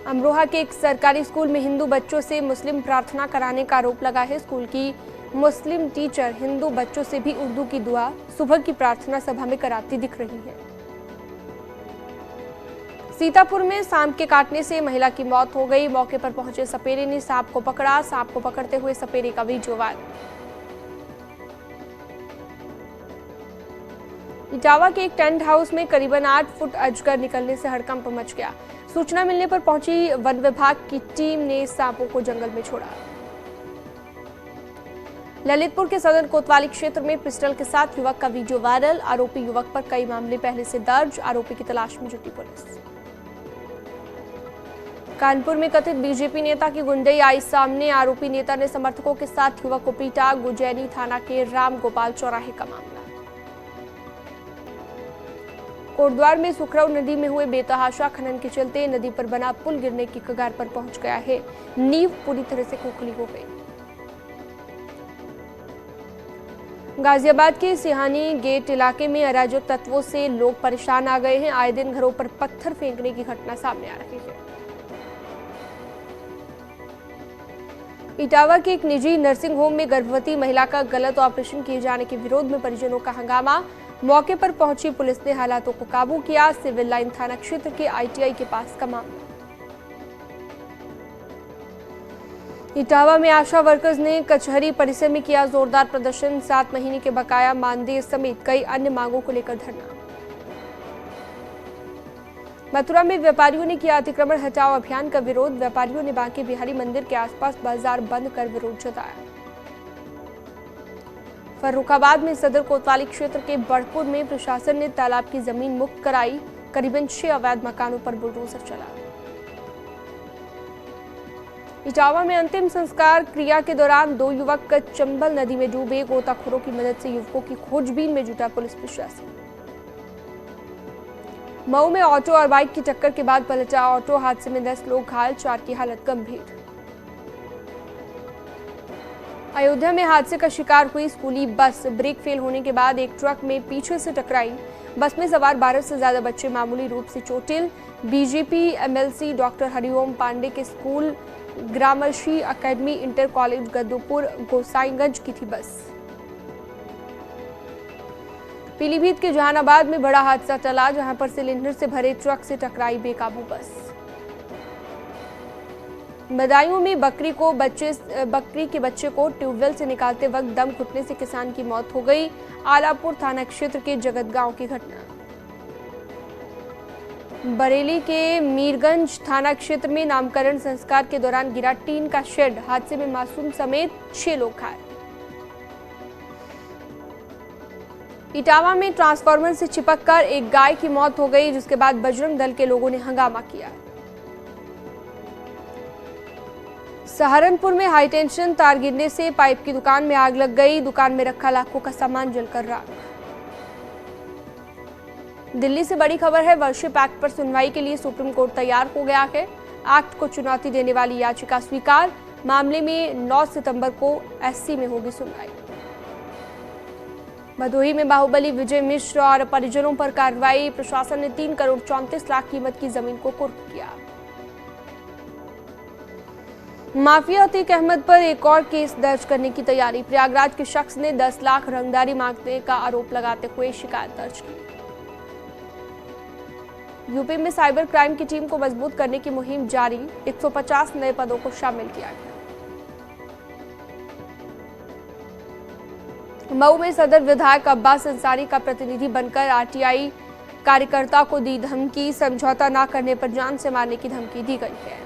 अमरोहा के एक सरकारी स्कूल में हिंदू बच्चों से मुस्लिम प्रार्थना कराने का आरोप लगा है। स्कूल की मुस्लिम टीचर हिंदू बच्चों से भी उर्दू की दुआ सुबह की प्रार्थना सभा में कराती दिख रही है। सीतापुर में सांप के काटने से महिला की मौत हो गई। मौके पर पहुंचे सपेरे ने सांप को पकड़ा। सांप को पकड़ते हुए सपेरे का वीडियो वायरल। इटावा के एक टेंट हाउस में करीबन 8 फुट अजगर निकलने से हड़कंप मच गया। सूचना मिलने पर पहुंची वन विभाग की टीम ने सांपों को जंगल में छोड़ा। ललितपुर के सदर कोतवाली क्षेत्र में पिस्टल के साथ युवक का वीडियो वायरल। आरोपी युवक पर कई मामले पहले से दर्ज। आरोपी की तलाश में जुटी पुलिस। कानपुर में कथित बीजेपी नेता की गुंडई आई सामने। आरोपी नेता ने समर्थकों के साथ युवक को पीटा। गुजैनी थाना के राम गोपाल चौराहे का मामला। कोटद्वार में सुखराव नदी में हुए बेतहाशा खनन के चलते नदी पर बना पुल गिरने की कगार पर पहुंच गया है। नींव पूरी तरह से खोखली हो गई। गाजियाबाद के सिहानी गेट इलाके में अराजक तत्वों से लोग परेशान आ गए हैं। आए दिन घरों पर पत्थर फेंकने की घटना सामने आ रही है। इटावा के एक निजी नर्सिंग होम में गर्भवती महिला का गलत ऑपरेशन किए जाने के विरोध में परिजनों का हंगामा। मौके पर पहुंची पुलिस ने हालातों को काबू किया। सिविल लाइन थाना क्षेत्र के आईटीआई के पास का मामला। इटावा में आशा वर्कर्स ने कचहरी परिसर में किया जोरदार प्रदर्शन। 7 महीने के बकाया मानदेय समेत कई अन्य मांगों को लेकर धरना। मथुरा में व्यापारियों ने किया अतिक्रमण हटाओ अभियान का विरोध। व्यापारियों ने बांके बिहारी मंदिर के आसपास बाजार बंद कर विरोध जताया। फर्रुखाबाद में सदर कोतवाली क्षेत्र के बड़पुर में प्रशासन ने तालाब की जमीन मुक्त कराई। करीबन 6 अवैध मकानों पर बुलडोजर चला। इटावा में अंतिम संस्कार क्रिया के दौरान 2 युवक चंबल नदी में डूबे। गोताखोरों की मदद से युवकों की खोजबीन में जुटा पुलिस प्रशासन। मऊ में ऑटो और बाइक की टक्कर के बाद पलटा ऑटो। हादसे में 10 लोग घायल, 4 की हालत गंभीर। अयोध्या में हादसे का शिकार हुई स्कूली बस। ब्रेक फेल होने के बाद एक ट्रक में पीछे से टकराई। बस में सवार 12 से ज्यादा बच्चे मामूली रूप से चोटिल। BJP MLC doctor Hariom Pandey के school Gramarshi academy inter college Gaddupur Gosaiganj की थी बस। पीलीभीत के जहानाबाद में बड़ा हादसा टला, जहां पर सिलेंडर से भरे ट्रक से टकराई बेकाबू बस। बदायूं में बकरी के बच्चे को ट्यूबवेल से निकालते वक्त दम घुटने से किसान की मौत हो गई। आलापुर थाना क्षेत्र के जगत गांव की घटना। बरेली के मीरगंज थाना क्षेत्र में नामकरण संस्कार के दौरान गिरा टीन का शेड। हादसे में मासूम समेत 6 लोग घायल। इटावा में ट्रांसफार्मर से चिपककर एक गाय की मौत हो गई, जिसके बाद बजरंग दल के लोगों ने हंगामा किया। सहारनपुर में हाईटेंशन तार गिरने से पाइप की दुकान में आग लग गई। दुकान में रखा लाखों का सामान जलकर राख। दिल्ली से बड़ी खबर है। वर्शिप एक्ट पर सुनवाई के लिए सुप्रीम कोर्ट तैयार हो गया है। एक्ट को चुनौती देने वाली याचिका स्वीकार। मामले में 9 सितंबर को एससी में होगी सुनवाई। भदोही में बाहुबली विजय मिश्र और परिजनों पर कार्रवाई। प्रशासन ने 3 करोड़ 34 लाख कीमत की जमीन को कुर्क किया। माफिया अतीक अहमद पर एक और केस दर्ज करने की तैयारी। प्रयागराज के शख्स ने 10 लाख रंगदारी मांगने का आरोप लगाते हुए शिकायत दर्ज की। यूपी में साइबर क्राइम की टीम को मजबूत करने की मुहिम जारी। 150 नए पदों को शामिल किया गया। मऊ में सदर विधायक अब्बास अंसारी का प्रतिनिधि बनकर आरटीआई कार्यकर्ता को दी धमकी। समझौता न करने पर जान से मारने की धमकी दी गई है।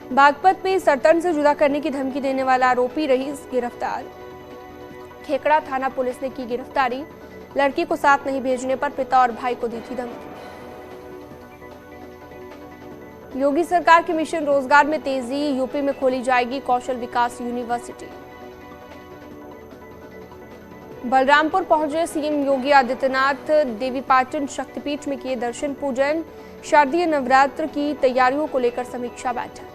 बागपत में सरतन से जुदा करने की धमकी देने वाला आरोपी रईस गिरफ्तार। खेकड़ा थाना पुलिस ने की गिरफ्तारी। लड़की को साथ नहीं भेजने पर पिता और भाई को दी थी धमकी। योगी सरकार के मिशन रोजगार में तेजी। यूपी में खोली जाएगी कौशल विकास यूनिवर्सिटी। बलरामपुर पहुंचे सीएम योगी आदित्यनाथ। देवीपाटन शक्तिपीठ में किए दर्शन पूजन। शारदीय नवरात्र की तैयारियों को लेकर समीक्षा बैठक।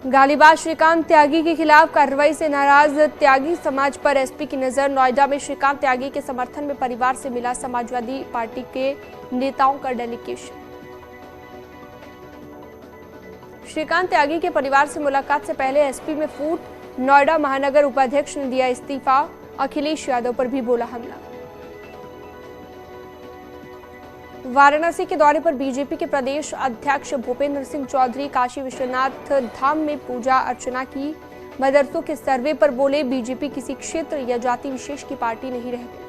गालीबाज श्रीकांत त्यागी के खिलाफ कार्रवाई से नाराज त्यागी समाज पर एसपी की नजर। नोएडा में श्रीकांत त्यागी के समर्थन में परिवार से मिला समाजवादी पार्टी के नेताओं का डेलीगेशन। श्रीकांत त्यागी के परिवार से मुलाकात से पहले एसपी में फूट। नोएडा महानगर उपाध्यक्ष ने दिया इस्तीफा। अखिलेश यादव पर भी बोला हमला। वाराणसी के दौरे पर बीजेपी के प्रदेश अध्यक्ष भूपेंद्र सिंह चौधरी काशी विश्वनाथ धाम में पूजा अर्चना की। मदरसों के सर्वे पर बोले बीजेपी किसी क्षेत्र या जाति विशेष की पार्टी नहीं रह गई।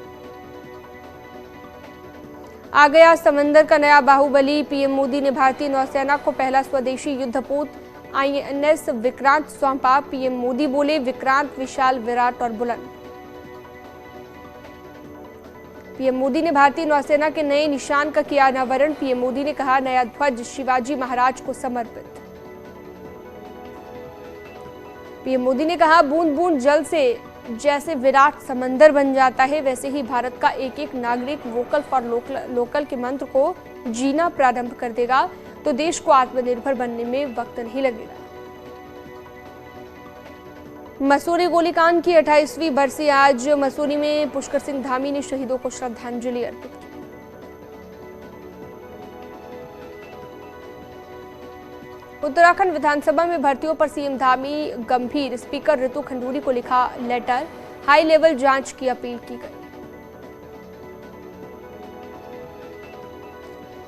आ गया समंदर का नया बाहुबली। पीएम मोदी ने भारतीय नौसेना को पहला स्वदेशी युद्धपोत आईएनएस विक्रांत सौंपा। पीएम मोदी बोले विक्रांत विशाल, विराट और बुलंद। पीएम मोदी ने भारतीय नौसेना के नए निशान का किया अनावरण। पीएम मोदी ने कहा नया ध्वज शिवाजी महाराज को समर्पित। पीएम मोदी ने कहा बूंद बूंद जल से जैसे विराट समंदर बन जाता है, वैसे ही भारत का एक एक नागरिक वोकल फॉर लोकल के मंत्र को जीना प्रारंभ कर देगा तो देश को आत्मनिर्भर बनने में वक्त नहीं लगेगा। मसूरी गोलीकांड की 28वीं बरसी आज। मसूरी में पुष्कर सिंह धामी ने शहीदों को श्रद्धांजलि अर्पित की। उत्तराखंड विधानसभा में भर्तियों पर सीएम धामी गंभीर। स्पीकर ऋतु खंडूरी को लिखा लेटर। हाई लेवल जांच की अपील की गई।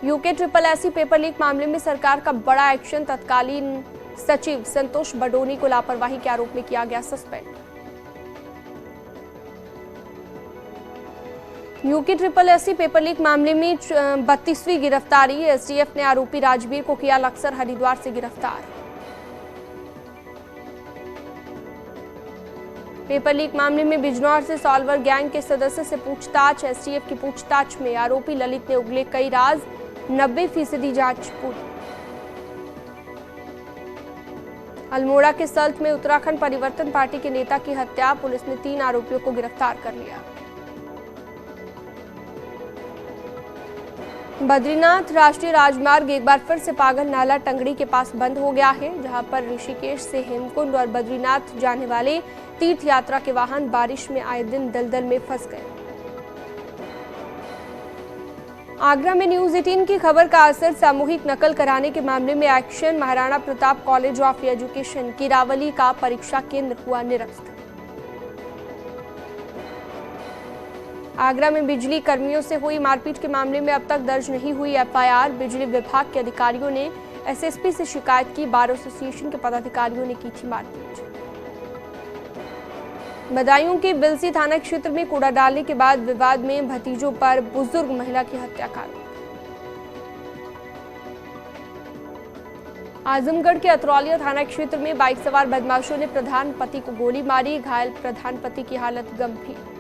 यूके SSSC पेपर लीक मामले में सरकार का बड़ा एक्शन। तत्कालीन सचिव संतोष बडोनी को लापरवाही के आरोप में किया गया suspend. UK SSSC paper leak मामले में 32वीं गिरफ्तारी। एसटीएफ ने आरोपी राजवीर को किया लक्सर हरिद्वार से गिरफ्तार। पेपर लीक मामले में बिजनौर से सॉल्वर गैंग के सदस्य से पूछताछ। एसटीएफ की पूछताछ में आरोपी ललित ने उगले कई राज। 90% जांच पूरी। अल्मोड़ा के सल्ट में उत्तराखंड परिवर्तन पार्टी के नेता की हत्या। पुलिस ने 3 आरोपियों को गिरफ्तार कर लिया। बद्रीनाथ राष्ट्रीय राजमार्ग एक बार फिर से पागल नाला टंगड़ी के पास बंद हो गया है, जहां पर ऋषिकेश से हेमकुंड और बद्रीनाथ जाने वाले तीर्थ यात्रा के वाहन बारिश में आए दिन दलदल में फंस गए। आगरा में न्यूज 18 की खबर का असर। सामूहिक नकल कराने के मामले में action. Maharana Pratap college of education Kirawali का परीक्षा केंद्र हुआ निरस्त। आगरा में बिजली कर्मियों से हुई मारपीट के मामले में अब तक दर्ज नहीं हुई एफआईआर। बिजली विभाग के अधिकारियों ने एसएसपी से शिकायत की। बार एसोसिएशन के पदाधिकारियों ने की थी मारपीट। बदायूं के बिलसी थाना क्षेत्र में कूड़ा डालने के बाद विवाद में भतीजों पर बुजुर्ग महिला की हत्या का आरोप। आजमगढ़ के अतरौलिया थाना क्षेत्र में बाइक सवार बदमाशों ने प्रधान पति को गोली मारी। घायल प्रधान पति की हालत गंभीर।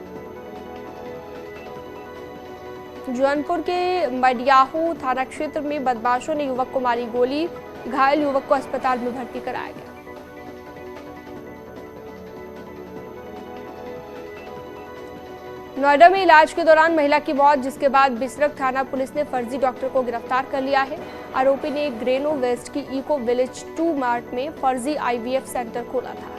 जौनपुर के मडियाहू थाना क्षेत्र में बदमाशों ने युवक को मारी गोली। घायल युवक को अस्पताल में भर्ती कराया गया। नोएडा में इलाज के दौरान महिला की मौत, जिसके बाद बिसरक थाना पुलिस ने फर्जी डॉक्टर को गिरफ्तार कर लिया है। आरोपी ने ग्रेनो वेस्ट की इको विलेज 2 मार्ट में फर्जी आईवीएफ सेंटर खोला था।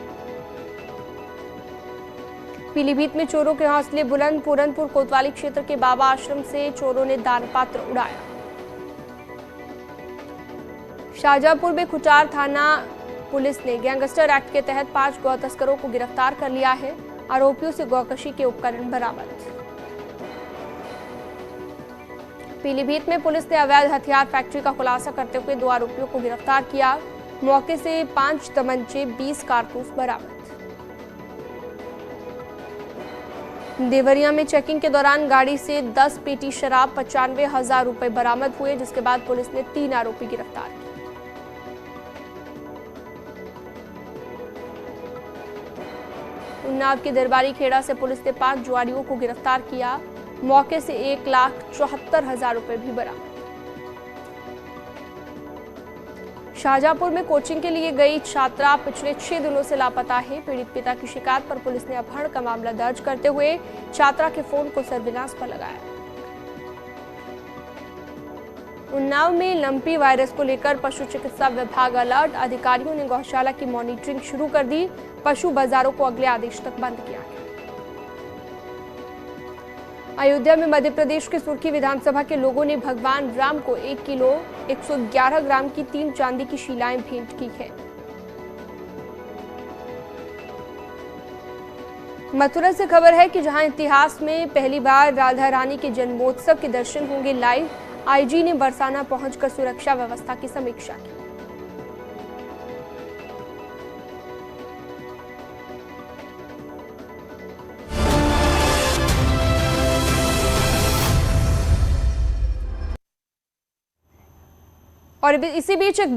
पीलीभीत में चोरों के हौसले बुलंद। पूरनपुर कोतवाली क्षेत्र के बाबा आश्रम से चोरों ने दान पात्र उड़ाया। शाहजहांपुर में खुचार थाना पुलिस ने गैंगस्टर एक्ट के तहत 5 गौ तस्करों को गिरफ्तार कर लिया है। आरोपियों से गौकशी के उपकरण बरामद। पीलीभीत में पुलिस ने अवैध हथियार फैक्ट्री का खुलासा करते हुए 2 आरोपियों को गिरफ्तार किया। मौके से 5 तमंचे 20 कारतूस बरामद। देवरिया में चेकिंग के दौरान गाड़ी से 10 पेटी शराब 95,000 रुपए बरामद हुए, जिसके बाद पुलिस ने 3 आरोपी गिरफ्तार किए। उन्नाव के दरबारी खेड़ा से पुलिस ने 5 जुआरियों को गिरफ्तार किया। मौके से 1,74,000 रुपए भी बरामद। शाहजहांपुर में कोचिंग के लिए गई छात्रा पिछले 6 दिनों से लापता है। पीड़ित पिता की शिकायत पर पुलिस ने अपहरण का मामला दर्ज करते हुए छात्रा के फोन को सर्विलांस पर लगाया। उन्नाव में लंपी वायरस को लेकर पशु चिकित्सा विभाग अलर्ट। अधिकारियों ने गौशाला की मॉनिटरिंग शुरू कर दी। पशु बाजारों को अगले आदेश तक बंद किया गया। अयोध्या में मध्य प्रदेश की सुर्खी विधानसभा के लोगों ने भगवान राम को 1 किलो 111 ग्राम की 3 चांदी की शिलाएं भेंट की है। मथुरा से खबर है कि जहां इतिहास में पहली बार राधा रानी के जन्मोत्सव के दर्शन होंगे लाइव। आईजी ने बरसाना पहुंचकर सुरक्षा व्यवस्था की समीक्षा की। और इसी बीच एक